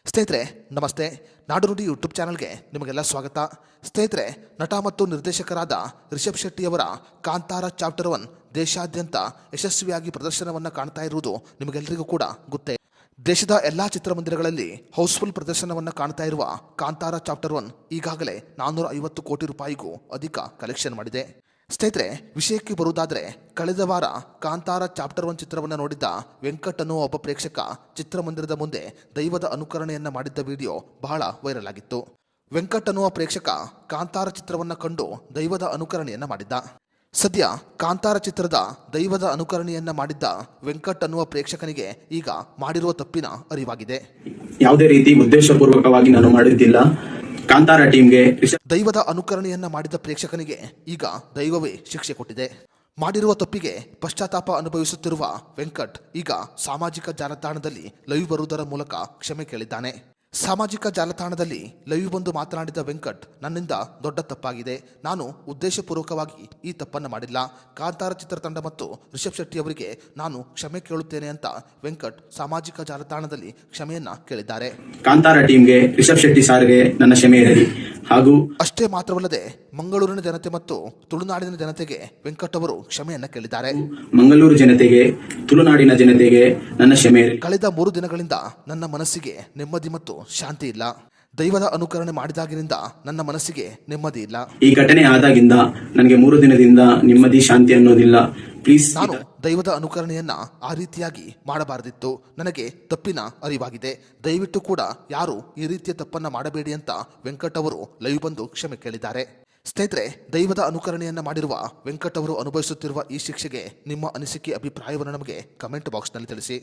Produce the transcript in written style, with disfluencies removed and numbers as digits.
ಸ್ನೇಹಿತರೆ ನಮಸ್ತೆ. ನಾಡು ನುಡಿ ಯೂಟ್ಯೂಬ್ ಚಾನಲ್ಗೆ ನಿಮಗೆಲ್ಲ ಸ್ವಾಗತ. ಸ್ನೇಹಿತರೆ, ನಟ ಮತ್ತು ನಿರ್ದೇಶಕರಾದ ರಿಷಬ್ ಶೆಟ್ಟಿಯವರ ಕಾಂತಾರ ಚಾಪ್ಟರ್ 1 ದೇಶಾದ್ಯಂತ ಯಶಸ್ವಿಯಾಗಿ ಪ್ರದರ್ಶನವನ್ನು ಕಾಣ್ತಾ ಇರುವುದು ನಿಮಗೆಲ್ಲರಿಗೂ ಕೂಡ ಗೊತ್ತೇ. ದೇಶದ ಎಲ್ಲ ಚಿತ್ರಮಂದಿರಗಳಲ್ಲಿ ಹೌಸ್ಫುಲ್ ಪ್ರದರ್ಶನವನ್ನು ಕಾಣ್ತಾ ಇರುವ ಕಾಂತಾರ ಚಾಪ್ಟರ್ 1 ಈಗಾಗಲೇ 450 ಕೋಟಿ ರೂಪಾಯಿಗೂ ಅಧಿಕ ಕಲೆಕ್ಷನ್ ಮಾಡಿದೆ. ಸ್ನೇಹಿತರೆ, ವಿಷಯಕ್ಕೆ ಬರುವುದಾದರೆ, ಕಳೆದ ವಾರ ಕಾಂತಾರ ಚಾಪ್ಟರ್ 1 ಚಿತ್ರವನ್ನು ನೋಡಿದ್ದ ವೆಂಕಟ್ ಅನ್ನುವ ಒಬ್ಬ ಪ್ರೇಕ್ಷಕ ಚಿತ್ರಮಂದಿರದ ಮುಂದೆ ದೈವದ ಅನುಕರಣೆಯನ್ನು ಮಾಡಿದ್ದ ವಿಡಿಯೋ ಬಹಳ ವೈರಲ್ ಆಗಿತ್ತು. ವೆಂಕಟ್ ಅನ್ನುವ ಪ್ರೇಕ್ಷಕ ಕಾಂತಾರ ಚಿತ್ರವನ್ನು ಕಂಡು ದೈವದ ಅನುಕರಣೆಯನ್ನು ಮಾಡಿದ್ದ. ಸದ್ಯ ಕಾಂತಾರ ಚಿತ್ರದ ದೈವದ ಅನುಕರಣೆಯನ್ನ ಮಾಡಿದ್ದ ವೆಂಕಟ್ ಅನ್ನುವ ಪ್ರೇಕ್ಷಕನಿಗೆ ಈಗ ಮಾಡಿರುವ ತಪ್ಪಿನ ಅರಿವಾಗಿದೆ. ಯಾವುದೇ ರೀತಿ ಉದ್ದೇಶಪೂರ್ವಕವಾಗಿ ನಾನು ಮಾಡಿದ್ದಿಲ್ಲ. ಕಾಂತಾರ ಟೀಮ್ಗೆ ದೈವದ ಅನುಕರಣೆಯನ್ನ ಮಾಡಿದ ಪ್ರೇಕ್ಷಕನಿಗೆ ಈಗ ದೈವವೇ ಶಿಕ್ಷೆ ಕೊಟ್ಟಿದೆ. ಮಾಡಿರುವ ತಪ್ಪಿಗೆ ಪಶ್ಚಾತ್ತಾಪ ಅನುಭವಿಸುತ್ತಿರುವ ವೆಂಕಟ್ ಈಗ ಸಾಮಾಜಿಕ ಜಾಲತಾಣದಲ್ಲಿ ಲೈವ್ ಬರುವುದರ ಮೂಲಕ ಕ್ಷಮೆ ಕೇಳಿದ್ದಾನೆ. ಸಾಮಾಜಿಕ ಜಾಲತಾಣದಲ್ಲಿ ಲೈವ್ ಬಂದು ಮಾತನಾಡಿದ ವೆಂಕಟ್, ನನ್ನಿಂದ ದೊಡ್ಡ ತಪ್ಪಾಗಿದೆ. ನಾನು ಉದ್ದೇಶಪೂರ್ವಕವಾಗಿ ಈ ತಪ್ಪನ್ನು ಮಾಡಿಲ್ಲ. ಕಾಂತಾರ ಚಿತ್ರತಂಡ ಮತ್ತು ರಿಷಬ್ ಶೆಟ್ಟಿ ಅವರಿಗೆ ನಾನು ಕ್ಷಮೆ ಕೇಳುತ್ತೇನೆ ಅಂತ ವೆಂಕಟ್ ಸಾಮಾಜಿಕ ಜಾಲತಾಣದಲ್ಲಿ ಕ್ಷಮೆಯನ್ನ ಕೇಳಿದ್ದಾರೆ. ಕಾಂತಾರ ಟೀಮ್ಗೆ, ರಿಷಬ್ ಶೆಟ್ಟಿ ಸಾರ್ಗೆ ನನ್ನ ಕ್ಷಮೆ ಇರಲಿ. ಹಾಗೂ ಅಷ್ಟೇ ಮಾತ್ರವಲ್ಲದೆ ಮಂಗಳೂರಿನ ಜನತೆ ಮತ್ತು ತುಳುನಾಡಿನ ಜನತೆಗೆ ವೆಂಕಟ್ ಅವರು ಕ್ಷಮೆಯನ್ನ ಕೇಳಿದ್ದಾರೆ. ಮಂಗಳೂರು ಜನತೆಗೆ, ತುಳುನಾಡಿನ ಜನತೆಗೆ ನನ್ನ ಕ್ಷಮೆ ಇರಲಿ. ಕಳೆದ 3 ದಿನಗಳಿಂದ ನನ್ನ ಮನಸ್ಸಿಗೆ ನೆಮ್ಮದಿ ಮತ್ತು ಶಾಂತಿ ಇಲ್ಲ. ದೈವದ ಅನುಕರಣೆ ಮಾಡಿದಾಗಿನಿಂದ ನನ್ನ ಮನಸ್ಸಿಗೆ ನೆಮ್ಮದಿ ಇಲ್ಲ. ಈ ಘಟನೆ ಆದಾಗಿಂದ ನನಗೆ 3 ದಿನದಿಂದ ನೆಮ್ಮದಿ ಶಾಂತಿ ಅನ್ನೋದಿಲ್ಲ. ಪ್ಲೀಸ್, ನಾನು ದೈವದ ಅನುಕರಣೆಯನ್ನ ಆ ರೀತಿಯಾಗಿ ಮಾಡಬಾರದಿತ್ತು. ನನಗೆ ತಪ್ಪಿನ ಅರಿವಾಗಿದೆ. ದಯವಿಟ್ಟು ಕೂಡ ಯಾರು ಈ ರೀತಿಯ ತಪ್ಪನ್ನ ಮಾಡಬೇಡಿ ಅಂತ ವೆಂಕಟ್ ಅವರು ಲೈವ್ ಬಂದು ಕ್ಷಮೆ ಕೇಳಿದ್ದಾರೆ. ಸ್ನೇಹಿತರೆ, ದೈವದ ಅನುಕರಣೆಯನ್ನ ಮಾಡಿರುವ ವೆಂಕಟ್ ಅವರು ಅನುಭವಿಸುತ್ತಿರುವ ಈ ಶಿಕ್ಷೆಗೆ ನಿಮ್ಮ ಅನಿಸಿಕೆ ಅಭಿಪ್ರಾಯವನ್ನು ನಮಗೆ ಕಮೆಂಟ್ ಬಾಕ್ಸ್ನಲ್ಲಿ ತಿಳಿಸಿ.